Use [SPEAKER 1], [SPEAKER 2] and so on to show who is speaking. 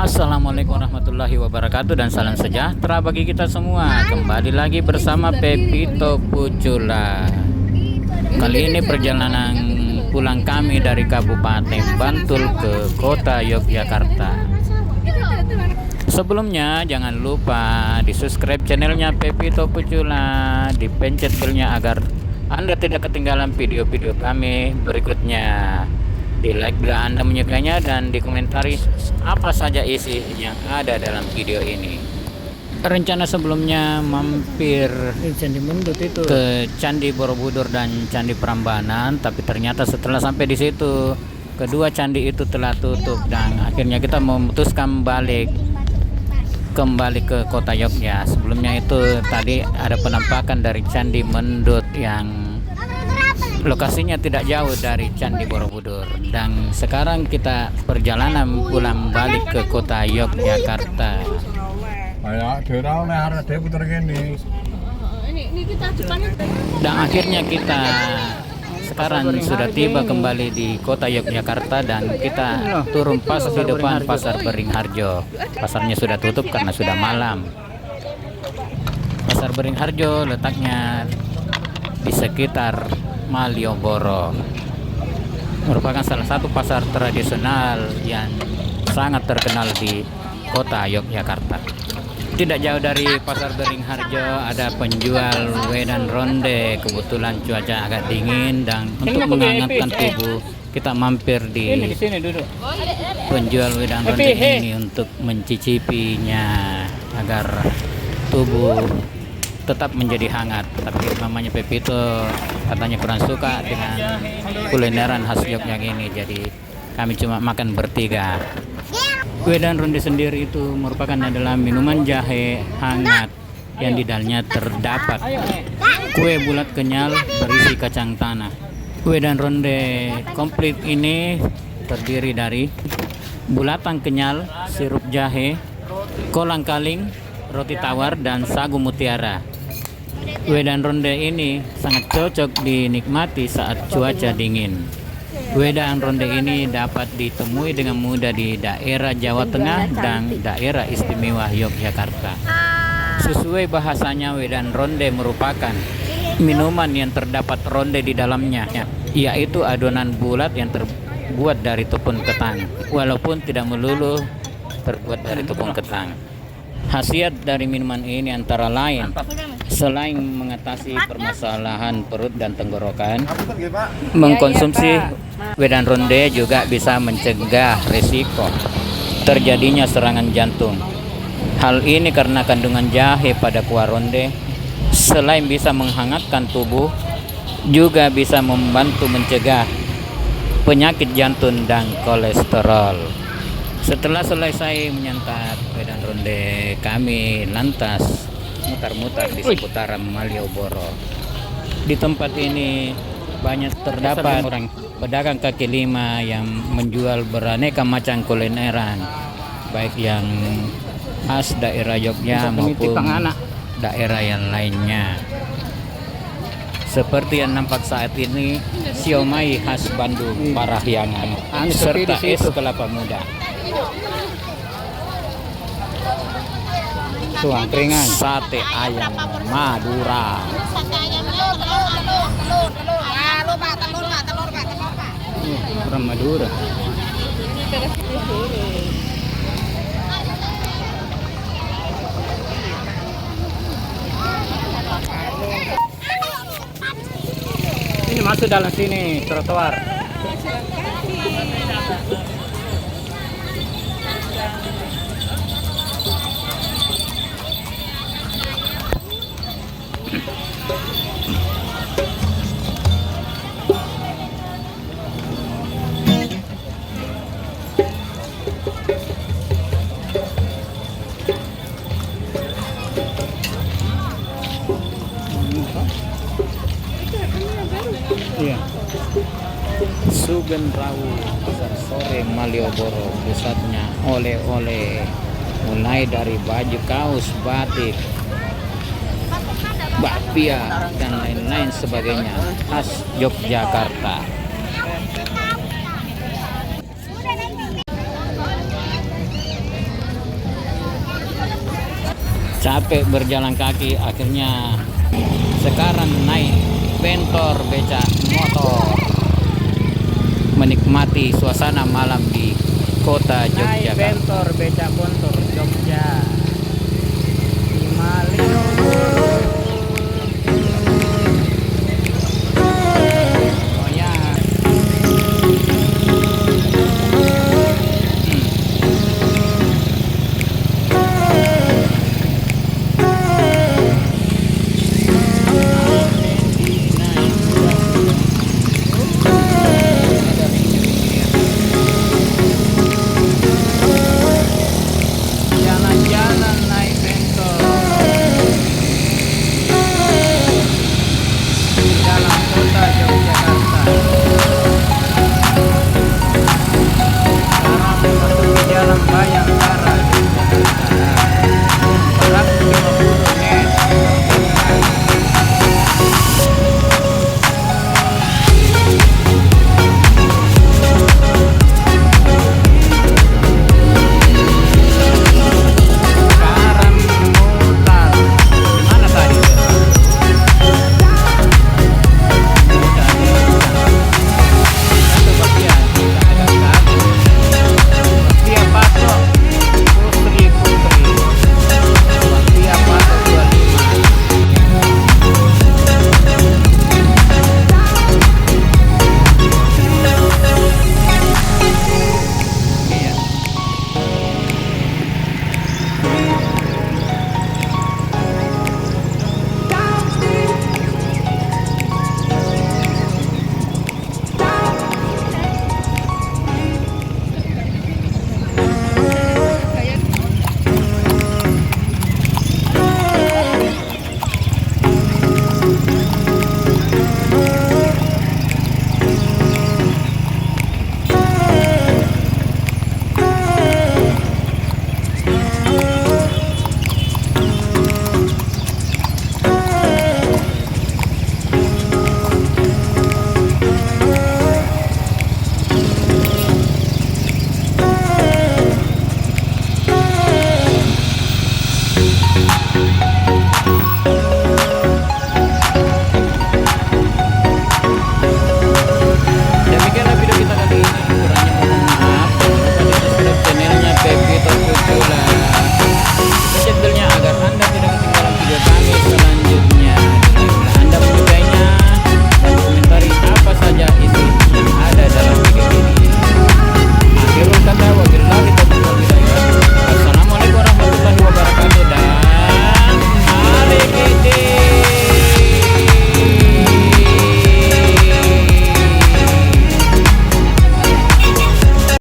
[SPEAKER 1] Assalamualaikum warahmatullahi wabarakatuh dan salam sejahtera bagi kita semua. Kembali lagi bersama Pepito Pucula. Kali ini perjalanan pulang kami dari Kabupaten Bantul ke kota Yogyakarta. Sebelumnya jangan lupa di subscribe channelnya Pepito Pucula, dipencet belnya agar Anda tidak ketinggalan video-video kami berikutnya. Di like bila Anda menyukainya dan dikomentari apa saja isi yang ada dalam video ini. Rencana sebelumnya mampir ke Candi Borobudur dan Candi Prambanan, tapi ternyata setelah sampai di situ kedua candi itu telah tutup dan akhirnya kita memutuskan kembali ke kota Yogyakarta. Sebelumnya itu tadi ada penampakan dari Candi Mendut yang lokasinya tidak jauh dari Candi Borobudur, dan sekarang kita perjalanan pulang balik ke kota Yogyakarta. Dan akhirnya kita sekarang sudah tiba kembali di kota Yogyakarta dan kita turun pas di depan Pasar Beringharjo. Pasarnya sudah tutup karena sudah malam. Pasar Beringharjo letaknya di sekitar Malioboro, merupakan salah satu pasar tradisional yang sangat terkenal di kota Yogyakarta. Tidak jauh dari Pasar Beringharjo ada penjual wedang ronde. Kebetulan cuaca agak dingin dan untuk menghangatkan tubuh kita mampir di penjual wedang ronde ini untuk mencicipinya agar tubuh tetap menjadi hangat. Tapi mamanya Pepito katanya kurang suka dengan kulineran khas Yogyakarta ini, jadi kami cuma makan bertiga. Wedang ronde sendiri itu merupakan adalah minuman jahe hangat yang di dalamnya terdapat kue bulat kenyal berisi kacang tanah. Wedang ronde komplit ini terdiri dari bulatan kenyal, sirup jahe, kolang kaling, roti tawar, dan sagu mutiara. Wedang ronde ini sangat cocok dinikmati saat cuaca dingin. Wedang ronde ini dapat ditemui dengan mudah di daerah Jawa Tengah dan daerah istimewa Yogyakarta. Sesuai bahasanya, wedang ronde merupakan minuman yang terdapat ronde di dalamnya, yaitu adonan bulat yang terbuat dari tepung ketan, walaupun tidak melulu terbuat dari tepung ketan. Khasiat dari minuman ini antara lain, selain mengatasi permasalahan perut dan tenggorokan, mengkonsumsi wedang ronde juga bisa mencegah risiko terjadinya serangan jantung. Hal ini karena kandungan jahe pada kuah ronde selain bisa menghangatkan tubuh, juga bisa membantu mencegah penyakit jantung dan kolesterol. Setelah selesai menyantap wedang ronde, kami lantas mutar-mutar di seputaran Malioboro. Di tempat ini banyak terdapat orang pedagang kaki lima yang menjual beraneka macam kulineran, baik yang khas daerah Yogyakarta maupun daerah yang lainnya. Seperti yang nampak saat ini, siomay khas Bandung Parahyangan serta es kelapa muda. Angkringan, sate ayam Madura. Orang Madura. Ini masuk dalam sini trotoar. Iya. Sugeng Rawu, Pasar Sore Malioboro, pusatnya oleh-oleh, mulai dari baju kaos, batik, bakpia dan lain-lain sebagainya khas Yogyakarta. Capek berjalan kaki, akhirnya sekarang naik bentor becak motor menikmati suasana malam di kota
[SPEAKER 2] Naik
[SPEAKER 1] Yogyakarta.
[SPEAKER 2] bentor becak motor Jogja di Malioboro. Oh ya. Jalan-jalan naik bentor di dalam kota Yogyakarta. Sekarang memasuki jalan bayang.